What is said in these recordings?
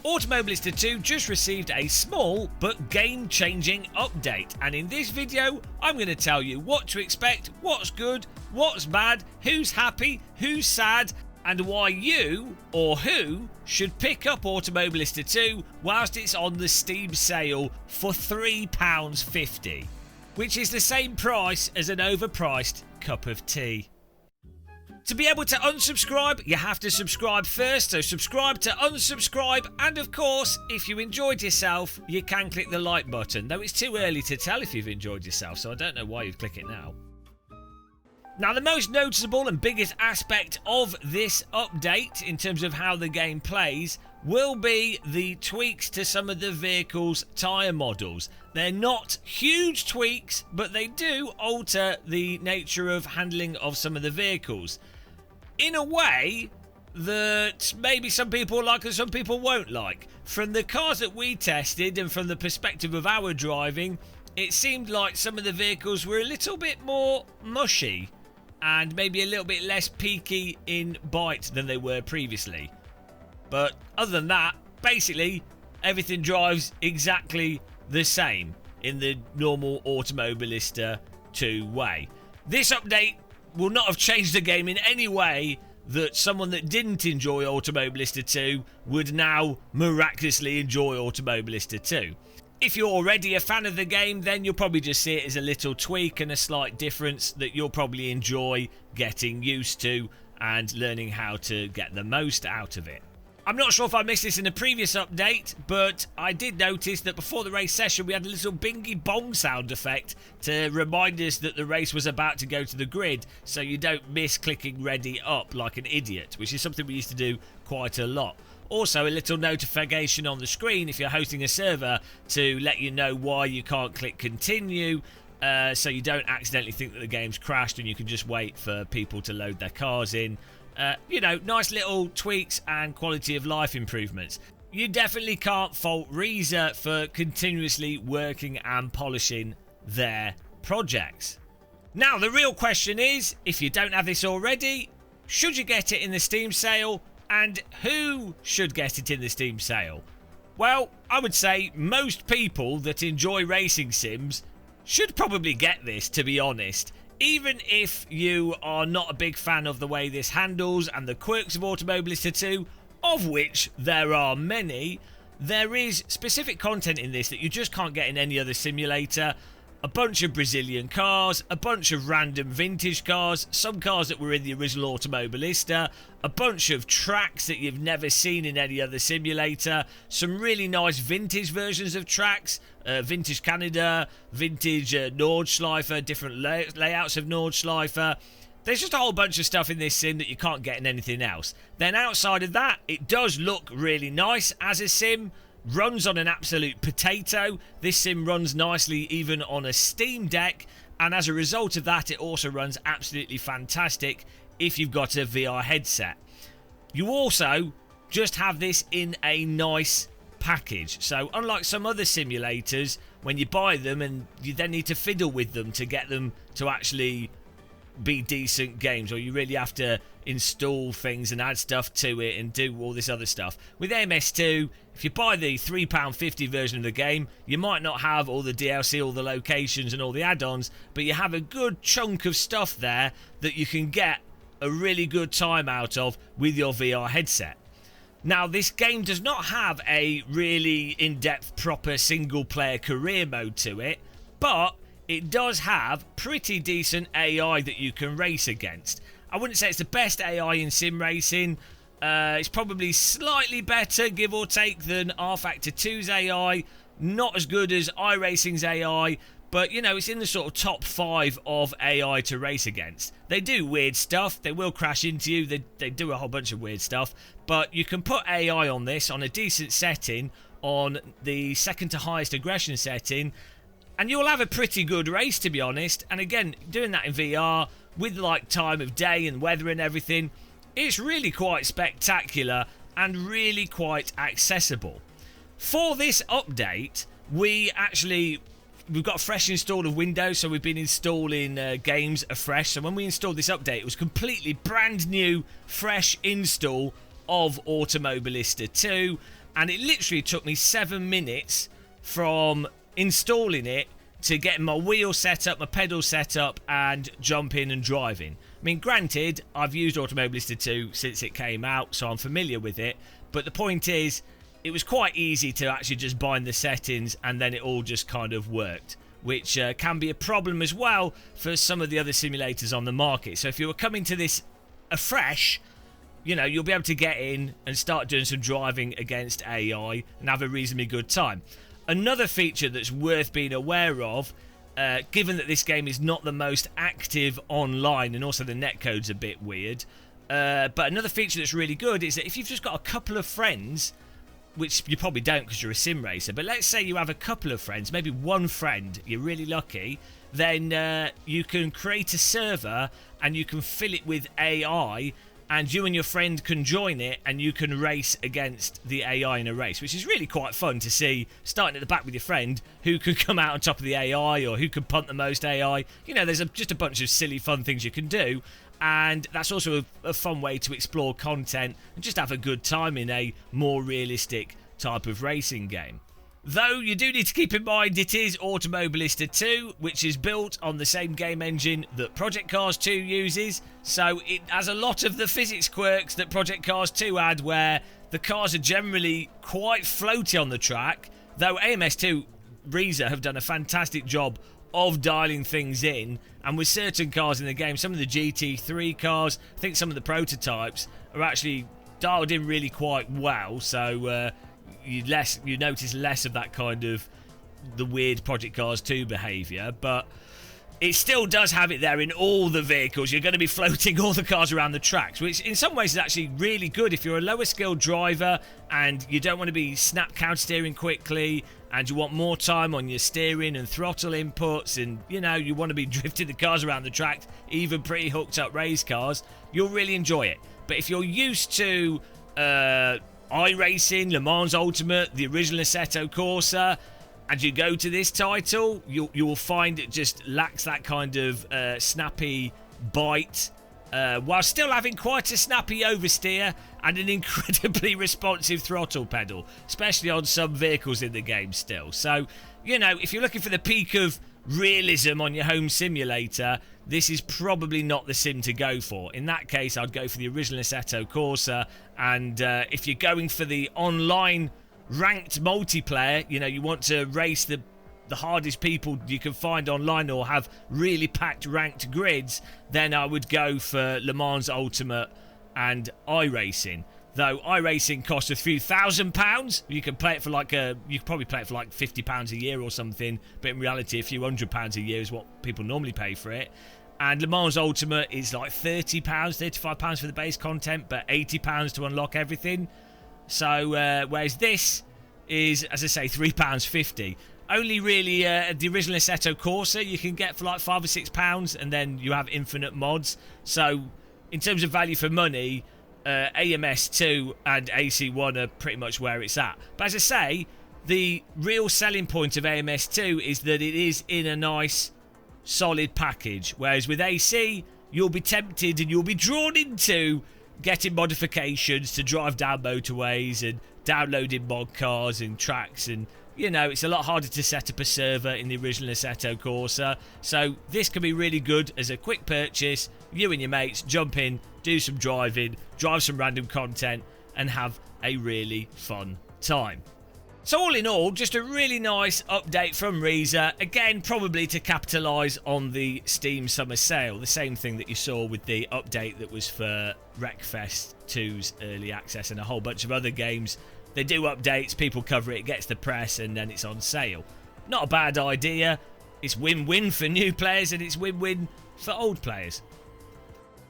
Automobilista 2 just received a small but game-changing update, and in this video I'm going to tell you what to expect, what's good, what's bad, who's happy, who's sad, and why you, or who, should pick up Automobilista 2 whilst it's on the Steam sale for £3.50, which is the same price as an overpriced cup of tea. To be able to unsubscribe, you have to subscribe first, so subscribe to unsubscribe, and of course, if you enjoyed yourself, you can click the like button, though it's too early to tell if you've enjoyed yourself, so I don't know why you'd click it now. Now, the most noticeable and biggest aspect of this update, in terms of how the game plays, will be the tweaks to some of the vehicle's tyre models. They're not huge tweaks, but they do alter the nature of handling of some of the vehicles in a way that maybe some people like and some people won't like. From the cars that we tested and from the perspective of our driving, it seemed like some of the vehicles were a little bit more mushy and maybe a little bit less peaky in bite than they were previously. But other than that, basically everything drives exactly the same in the normal Automobilista 2 way. This update will not have changed the game in any way that someone that didn't enjoy Automobilista 2 would now miraculously enjoy Automobilista 2. If you're already a fan of the game, then you'll probably just see it as a little tweak and a slight difference that you'll probably enjoy getting used to and learning how to get the most out of it. I'm not sure if I missed this in a previous update, but I did notice that before the race session we had a little bingy bong sound effect to remind us that the race was about to go to the grid, so you don't miss clicking ready up like an idiot, which is something we used to do quite a lot. Also, a little notification on the screen if you're hosting a server to let you know why you can't click continue, so you don't accidentally think that the game's crashed and you can just wait for people to load their cars in. Nice little tweaks and quality of life improvements. You definitely can't fault Reza for continuously working and polishing their projects. Now, the real question is, if you don't have this already, should you get it in the Steam sale? And who should get it in the Steam sale? Well, I would say most people that enjoy racing sims should probably get this, to be honest. Even if you are not a big fan of the way this handles and the quirks of Automobilista 2, of which there are many, there is specific content in this that you just can't get in any other simulator. A bunch of Brazilian cars, a bunch of random vintage cars, some cars that were in the original Automobilista, a bunch of tracks that you've never seen in any other simulator, some really nice vintage versions of tracks, vintage Canada, vintage Nordschleife, different layouts of Nordschleife. There's just a whole bunch of stuff in this sim that you can't get in anything else. Then outside of that, it does look really nice as a sim. Runs on an absolute potato. This sim runs nicely even on a Steam Deck, and as a result of that it also runs absolutely fantastic if you've got a VR headset. You also just have this in a nice package, so unlike some other simulators when you buy them and you then need to fiddle with them to get them to actually be decent games, or you really have to install things and add stuff to it and do all this other stuff. With MS2, if you buy the £3.50 version of the game, you might not have all the DLC, all the locations and all the add-ons, but you have a good chunk of stuff there that you can get a really good time out of with your VR headset. Now, this game does not have a really in-depth proper single-player career mode to it, but it does have pretty decent AI that you can race against. I wouldn't say it's the best AI in sim racing. It's probably slightly better, give or take, than R-Factor 2's AI. Not as good as iRacing's AI, but, you know, it's in the sort of top 5 of AI to race against. They do weird stuff. They will crash into you. They do a whole bunch of weird stuff. But you can put AI on this on a decent setting, on the second to highest aggression setting, and you'll have a pretty good race, to be honest. And again, doing that in VR with like time of day and weather and everything, it's really quite spectacular and really quite accessible. For this update, we've got a fresh install of Windows, so we've been installing games afresh. So when we installed this update, it was completely brand new, fresh install of Automobilista 2. and it literally took me 7 minutes from installing it to getting my wheel set up, my pedal set up, and jumping and driving. I mean, granted, I've used Automobilista 2 since it came out, so I'm familiar with it, but the point is, it was quite easy to actually just bind the settings and then it all just kind of worked, which can be a problem as well for some of the other simulators on the market. So if you were coming to this afresh, you know, you'll be able to get in and start doing some driving against AI and have a reasonably good time. Another feature that's worth being aware of, given that this game is not the most active online and also the netcode's a bit weird, but another feature that's really good is that if you've just got a couple of friends, which you probably don't because you're a sim racer, but let's say you have a couple of friends, maybe one friend, you're really lucky, then you can create a server and you can fill it with AI, and you and your friend can join it and you can race against the AI in a race, which is really quite fun to see, starting at the back with your friend, who can come out on top of the AI or who can punt the most AI. You know, there's just a bunch of silly fun things you can do, and that's also a fun way to explore content and just have a good time in a more realistic type of racing game. Though you do need to keep in mind it is Automobilista 2, which is built on the same game engine that Project Cars 2 uses, so it has a lot of the physics quirks that Project Cars 2 had, where the cars are generally quite floaty on the track, though AMS2 Reza have done a fantastic job of dialing things in, and with certain cars in the game, some of the GT3 cars, I think some of the prototypes are actually dialed in really quite well, so you notice less of that kind of the weird Project Cars 2 behaviour, but it still does have it there in all the vehicles. You're going to be floating all the cars around the tracks, which in some ways is actually really good if you're a lower skilled driver and you don't want to be snap counter steering quickly and you want more time on your steering and throttle inputs, and you know, you want to be drifting the cars around the track, even pretty hooked up race cars. You'll really enjoy it. But if you're used to iRacing, Le Mans Ultimate, the original Assetto Corsa, and you go to this title, you will find it just lacks that kind of snappy bite, while still having quite a snappy oversteer and an incredibly responsive throttle pedal, especially on some vehicles in the game still. So, you know, if you're looking for the peak of realism on your home simulator, this is probably not the sim to go for. In that case, I'd go for the original Assetto Corsa, and if you're going for the online ranked multiplayer, you know, you want to race the hardest people you can find online or have really packed ranked grids, then I would go for Le Mans Ultimate and iRacing. Though iRacing costs a few £1,000, you can play it for you could probably play it for like £50 a year or something, but in reality a few £100 a year is what people normally pay for it. And Le Mans Ultimate is like £30, £35 for the base content, but £80 to unlock everything. So whereas this is, as I say, £3.50. Only really the original Assetto Corsa you can get for like £5 or £6, and then you have infinite mods. So in terms of value for money, AMS2 and AC1 are pretty much where it's at. But as I say, the real selling point of AMS2 is that it is in a nice solid package, whereas with AC you'll be tempted and you'll be drawn into getting modifications to drive down motorways and downloading mod cars and tracks, and you know, it's a lot harder to set up a server in the original Assetto Corsa. So this can be really good as a quick purchase. You and your mates jump in, do some driving, drive some random content, and have a really fun time. So all in all, just a really nice update from Reza. Again, probably to capitalise on the Steam Summer Sale. The same thing that you saw with the update that was for Wreckfest 2's Early Access and a whole bunch of other games. They do updates, people cover it, it gets the press, and then it's on sale. Not a bad idea. It's win-win for new players, and it's win-win for old players.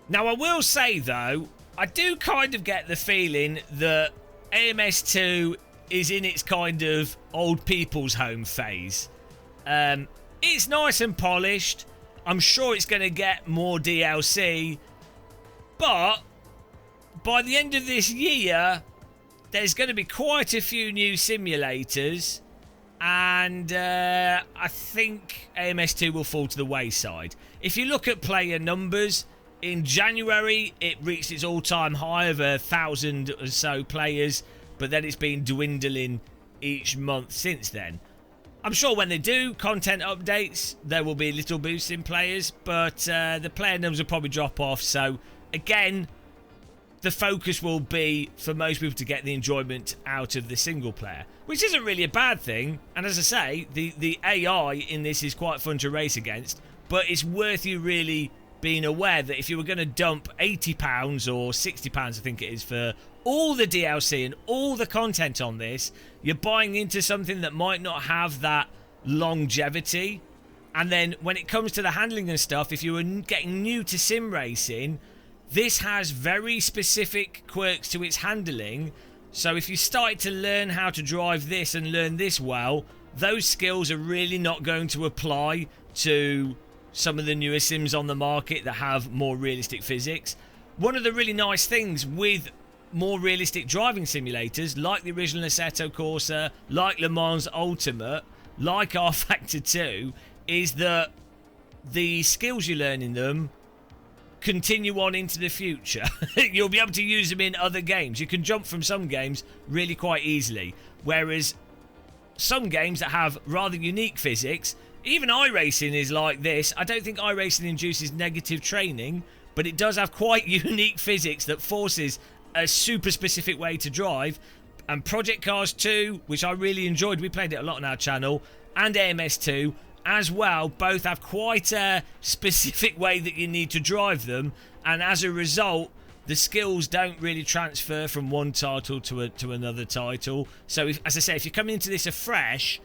Now, I will say, though, I do kind of get the feeling that AMS2 is in its kind of old people's home phase. It's nice and polished. I'm sure it's going to get more DLC. But by the end of this year, there's going to be quite a few new simulators, and I think AMS2 will fall to the wayside. If you look at player numbers, in January it reached its all-time high of 1,000 or so players, but then it's been dwindling each month since then. I'm sure when they do content updates, there will be little boosts in players, but the player numbers will probably drop off. So again, the focus will be for most people to get the enjoyment out of the single player, which isn't really a bad thing. And as I say, the AI in this is quite fun to race against, but it's worth you really being aware that if you were going to dump £80 or £60, I think it is, for all the DLC and all the content on this, you're buying into something that might not have that longevity. And then when it comes to the handling and stuff, if you were getting new to sim racing, this has very specific quirks to its handling. So if you start to learn how to drive this and learn this well, those skills are really not going to apply to some of the newer sims on the market that have more realistic physics. One of the really nice things with more realistic driving simulators, like the original Assetto Corsa, like Le Mans Ultimate, like R Factor 2, is that the skills you learn in them continue on into the future. You'll be able to use them in other games. You can jump from some games really quite easily, whereas some games that have rather unique physics, even iRacing is like this. I don't think iRacing induces negative training, but it does have quite unique physics that forces a super specific way to drive. And Project Cars 2, which I really enjoyed, we played it a lot on our channel, and AMS2 as well, both have quite a specific way that you need to drive them, and as a result the skills don't really transfer from one title to another title. So as I say, if you're coming into this afresh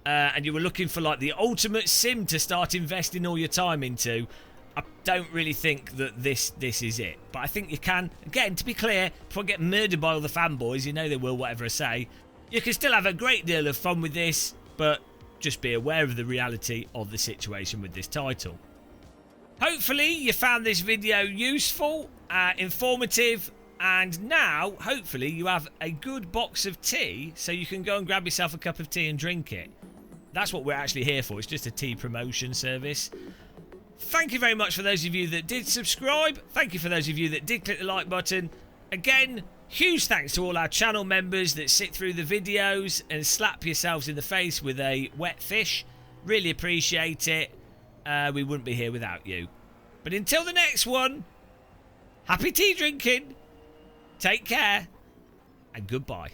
and you were looking for like the ultimate sim to start investing all your time into, I don't really think that this is it. But I think you can, again, to be clear, before I get murdered by all the fanboys, you know they will, whatever I say, you can still have a great deal of fun with this, but just be aware of the reality of the situation with this title. Hopefully you found this video useful, informative, and now hopefully you have a good box of tea so you can go and grab yourself a cup of tea and drink it. That's what we're actually here for. It's just a tea promotion service. Thank you very much for those of you that did subscribe. Thank you for those of you that did click the like button. Again, huge thanks to all our channel members that sit through the videos and slap yourselves in the face with a wet fish. Really appreciate it. We wouldn't be here without you. But until the next one, happy tea drinking, take care, and goodbye.